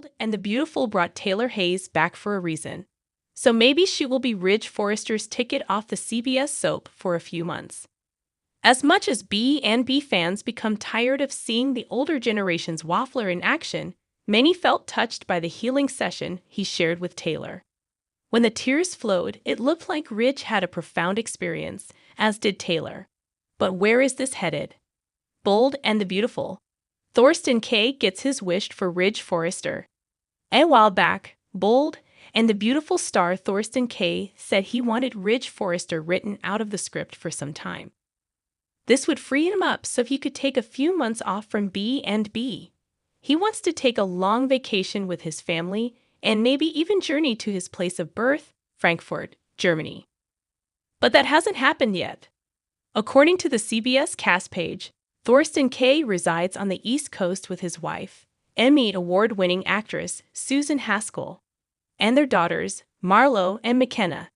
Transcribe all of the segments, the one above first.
Bold and the Beautiful brought Taylor Hayes back for a reason. So maybe she will be Ridge Forrester's ticket off the CBS soap for a few months. As much as B&B fans become tired of seeing the older generation's waffler in action, many felt touched by the healing session he shared with Taylor. When the tears flowed, it looked like Ridge had a profound experience, as did Taylor. But where is this headed? Bold and the Beautiful. Thorsten Kaye gets his wish for Ridge Forrester. A while back, Bold and the Beautiful star Thorsten Kaye said he wanted Ridge Forrester written out of the script for some time. This would free him up so he could take a few months off from B&B. He wants to take a long vacation with his family and maybe even journey to his place of birth, Frankfurt, Germany. But that hasn't happened yet. According to the CBS cast page, Thorsten Kaye resides on the East Coast with his wife, Emmy Award-winning actress Susan Haskell, and their daughters, Marlo and McKenna.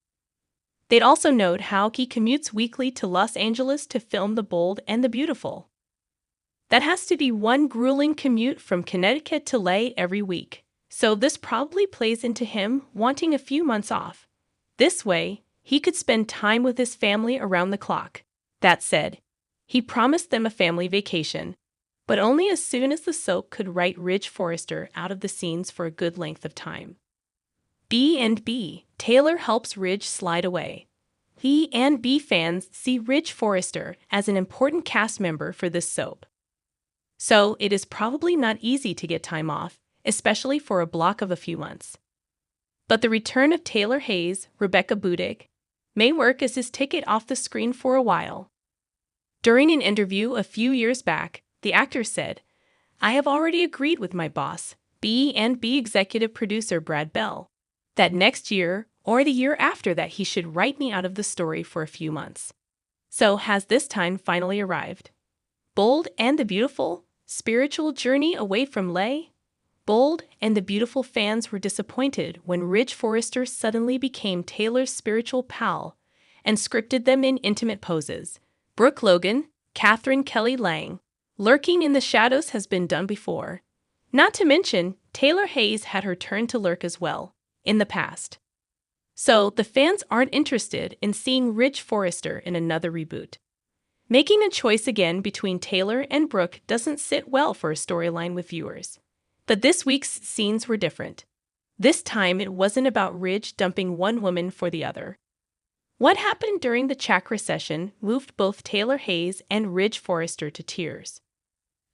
They'd also note how he commutes weekly to Los Angeles to film The Bold and the Beautiful. That has to be one grueling commute from Connecticut to LA every week, so this probably plays into him wanting a few months off. This way, he could spend time with his family around the clock. That said, he promised them a family vacation, but only as soon as the soap could write Ridge Forrester out of the scenes for a good length of time. B&B. Taylor helps Ridge slide away. B&B fans see Ridge Forrester as an important cast member for this soap. So it is probably not easy to get time off, especially for a block of a few months. But the return of Taylor Hayes, Rebecca Budig, may work as his ticket off the screen for a while. During an interview a few years back, the actor said, "I have already agreed with my boss, B&B executive producer Brad Bell, that next year or the year after that he should write me out of the story for a few months." So has this time finally arrived? Bold and the Beautiful, spiritual journey away from Lay? Bold and the Beautiful fans were disappointed when Ridge Forrester suddenly became Taylor's spiritual pal and scripted them in intimate poses. Brooke Logan, Catherine Kelly Lang. Lurking in the shadows has been done before. Not to mention, Taylor Hayes had her turn to lurk as well, in the past. So the fans aren't interested in seeing Ridge Forrester in another reboot. Making a choice again between Taylor and Brooke doesn't sit well for a storyline with viewers. But this week's scenes were different. This time it wasn't about Ridge dumping one woman for the other. What happened during the chakra session moved both Taylor Hayes and Ridge Forrester to tears.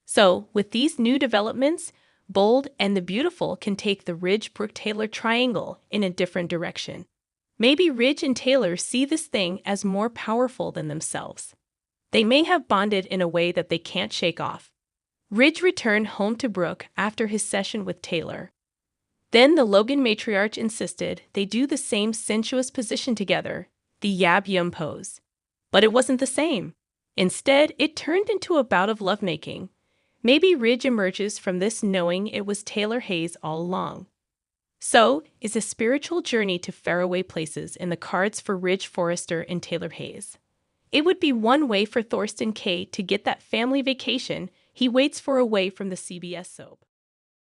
So, with these new developments, Bold and the Beautiful can take the Ridge-Brooke-Taylor triangle in a different direction. Maybe Ridge and Taylor see this thing as more powerful than themselves. They may have bonded in a way that they can't shake off. Ridge returned home to Brooke after his session with Taylor. Then the Logan matriarch insisted they do the same sensuous position together, the Yab Yum pose. But it wasn't the same. Instead, it turned into a bout of lovemaking. Maybe Ridge emerges from this knowing it was Taylor Hayes all along. So, is a spiritual journey to faraway places in the cards for Ridge Forrester and Taylor Hayes? It would be one way for Thorsten Kaye to get that family vacation he waits for away from the CBS soap.